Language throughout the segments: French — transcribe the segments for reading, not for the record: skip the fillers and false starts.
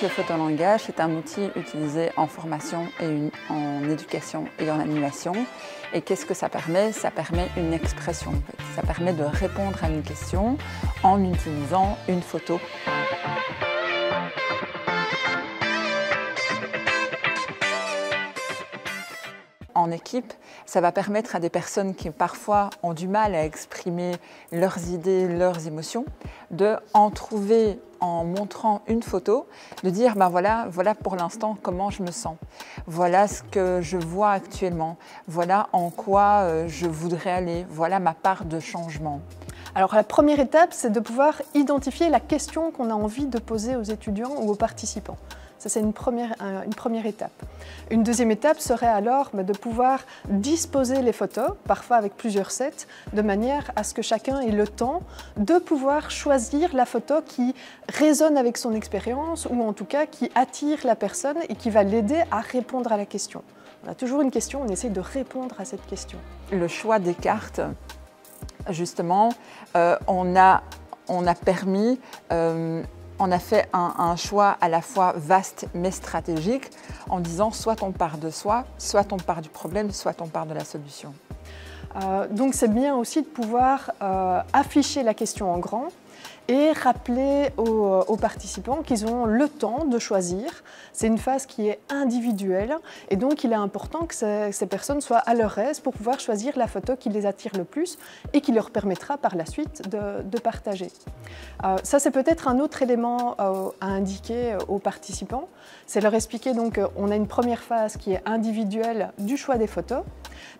le photolangage, c'est un outil utilisé en formation et en éducation et en animation. Et qu'est-ce que ça permet? Ça permet une expression. Ça permet de répondre à une question en utilisant une photo. En équipe, ça va permettre à des personnes qui parfois ont du mal à exprimer leurs idées, leurs émotions, en trouver en montrant une photo, de dire ben voilà pour l'instant comment je me sens, voilà ce que je vois actuellement, voilà en quoi je voudrais aller, voilà ma part de changement. Alors la première étape, c'est de pouvoir identifier la question qu'on a envie de poser aux étudiants ou aux participants. Ça, c'est une première étape. Une deuxième étape serait alors de pouvoir disposer les photos, parfois avec plusieurs sets, de manière à ce que chacun ait le temps de pouvoir choisir la photo qui résonne avec son expérience ou en tout cas qui attire la personne et qui va l'aider à répondre à la question. On a toujours une question, on essaie de répondre à cette question. Le choix des cartes, justement, on a permis... on a fait un choix à la fois vaste mais stratégique en disant soit on part de soi, soit on part du problème, soit on part de la solution. Donc c'est bien aussi de pouvoir afficher la question en grand et rappeler aux participants qu'ils ont le temps de choisir. C'est une phase qui est individuelle et donc il est important que ces personnes soient à leur aise pour pouvoir choisir la photo qui les attire le plus et qui leur permettra par la suite de partager. Ça, c'est peut-être un autre élément à indiquer aux participants. C'est leur expliquer donc qu'on a une première phase qui est individuelle du choix des photos,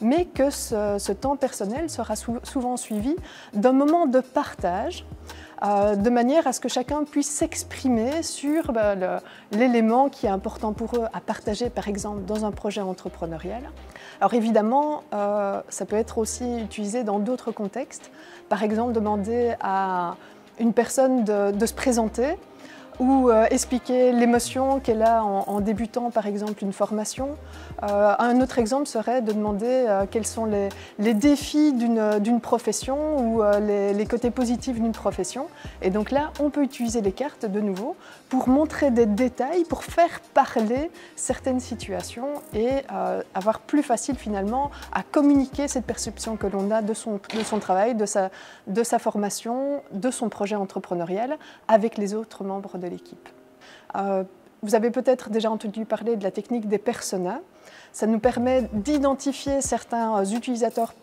mais que ce temps personnel sera souvent suivi d'un moment de partage, de manière à ce que chacun puisse s'exprimer sur l'élément qui est important pour eux à partager, par exemple, dans un projet entrepreneurial. Alors évidemment, ça peut être aussi utilisé dans d'autres contextes. Par exemple, demander à une personne de se présenter ou expliquer l'émotion qu'elle a en débutant par exemple une formation. Un autre exemple serait de demander quels sont les défis d'une profession ou les côtés positifs d'une profession. Et donc là, on peut utiliser les cartes de nouveau pour montrer des détails, pour faire parler certaines situations et avoir plus facile finalement à communiquer cette perception que l'on a de son travail, de sa formation, de son projet entrepreneurial avec les autres membres de l'équipe. Vous avez peut-être déjà entendu parler de la technique des personas. Ça nous permet d'identifier certains utilisateurs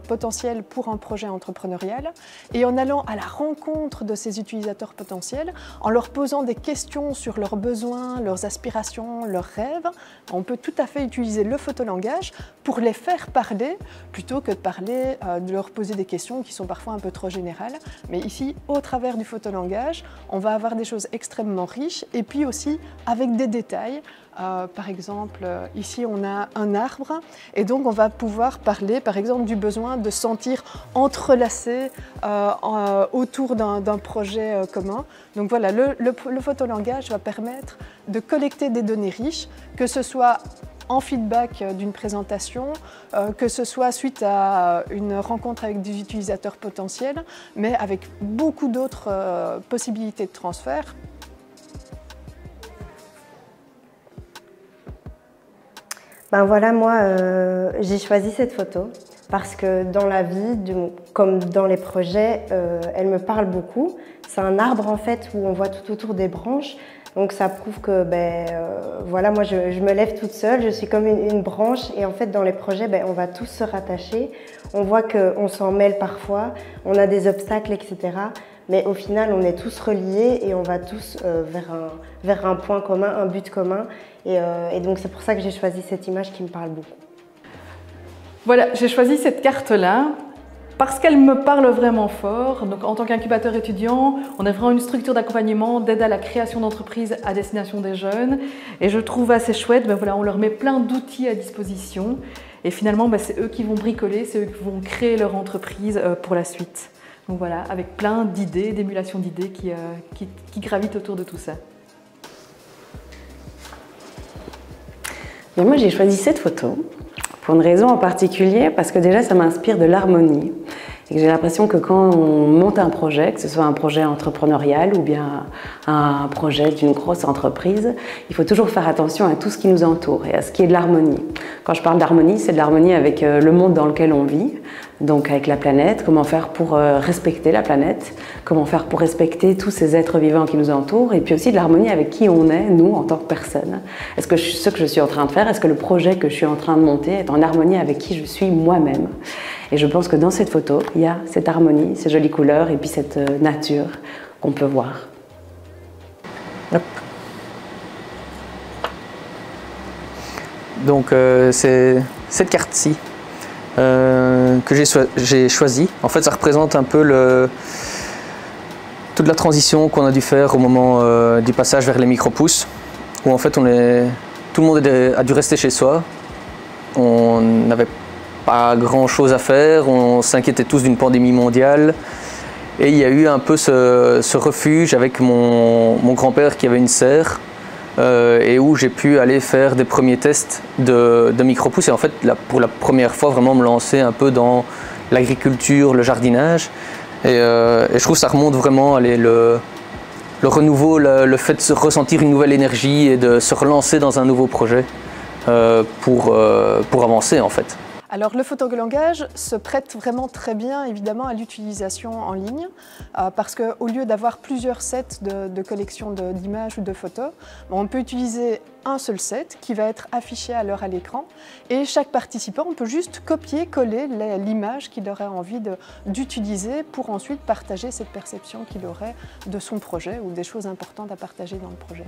potentiels pour un projet entrepreneurial et en allant à la rencontre de ces utilisateurs potentiels, en leur posant des questions sur leurs besoins, leurs aspirations, leurs rêves, on peut tout à fait utiliser le photolangage pour les faire parler plutôt que de leur poser des questions qui sont parfois un peu trop générales. Mais ici, au travers du photolangage, on va avoir des choses extrêmement riches et puis aussi avec des détails. Par exemple, ici on a un arbre et donc on va pouvoir parler par exemple du besoin de se sentir entrelacé autour d'un projet commun. Donc voilà, le photolangage va permettre de collecter des données riches, que ce soit en feedback d'une présentation, que ce soit suite à une rencontre avec des utilisateurs potentiels, mais avec beaucoup d'autres possibilités de transfert. Ben voilà, moi, j'ai choisi cette photo parce que dans la vie, comme dans les projets, elle me parle beaucoup. C'est un arbre en fait où on voit tout autour des branches. Donc ça prouve que voilà, moi je me lève toute seule, je suis comme une branche et en fait dans les projets, on va tous se rattacher. On voit qu'on s'en mêle parfois, on a des obstacles, etc. Mais au final, on est tous reliés et on va tous vers un point commun, un but commun. Et donc c'est pour ça que j'ai choisi cette image qui me parle beaucoup. Voilà, j'ai choisi cette carte-là parce qu'elle me parle vraiment fort. Donc, en tant qu'incubateur étudiant, on a vraiment une structure d'accompagnement, d'aide à la création d'entreprises à destination des jeunes. Et je trouve assez chouette, voilà, on leur met plein d'outils à disposition. Et finalement, c'est eux qui vont bricoler, c'est eux qui vont créer leur entreprise pour la suite. Donc voilà, avec plein d'idées, d'émulation d'idées qui gravitent autour de tout ça. Et moi, j'ai choisi cette photo pour une raison en particulier, parce que déjà, ça m'inspire de l'harmonie. J'ai l'impression que quand on monte un projet, que ce soit un projet entrepreneurial ou bien un projet d'une grosse entreprise, il faut toujours faire attention à tout ce qui nous entoure et à ce qui est de l'harmonie. Quand je parle d'harmonie, c'est de l'harmonie avec le monde dans lequel on vit, donc avec la planète, comment faire pour respecter la planète, comment faire pour respecter tous ces êtres vivants qui nous entourent, et puis aussi de l'harmonie avec qui on est, nous, en tant que personne. Est-ce que ce que je suis en train de faire, est-ce que le projet que je suis en train de monter est en harmonie avec qui je suis moi-même? Et je pense que dans cette photo, il y a cette harmonie, ces jolies couleurs, et puis cette nature qu'on peut voir. Hop. Donc c'est cette carte-ci que j'ai choisie. En fait, ça représente un peu toute la transition qu'on a dû faire au moment du passage vers les micro-pousses, où en fait tout le monde a dû rester chez soi. On n'avait pas grand chose à faire, on s'inquiétait tous d'une pandémie mondiale. Et il y a eu un peu ce refuge avec mon grand-père qui avait une serre et où j'ai pu aller faire des premiers tests de micro-pousses et en fait pour la première fois vraiment me lancer un peu dans l'agriculture, le jardinage et je trouve que ça remonte vraiment le renouveau, le fait de se ressentir une nouvelle énergie et de se relancer dans un nouveau projet pour avancer en fait. Alors le photolangage se prête vraiment très bien évidemment à l'utilisation en ligne parce qu'au lieu d'avoir plusieurs sets de collection d'images ou de photos, on peut utiliser un seul set qui va être affiché à l'écran et chaque participant peut juste copier-coller l'image qu'il aurait envie d'utiliser pour ensuite partager cette perception qu'il aurait de son projet ou des choses importantes à partager dans le projet.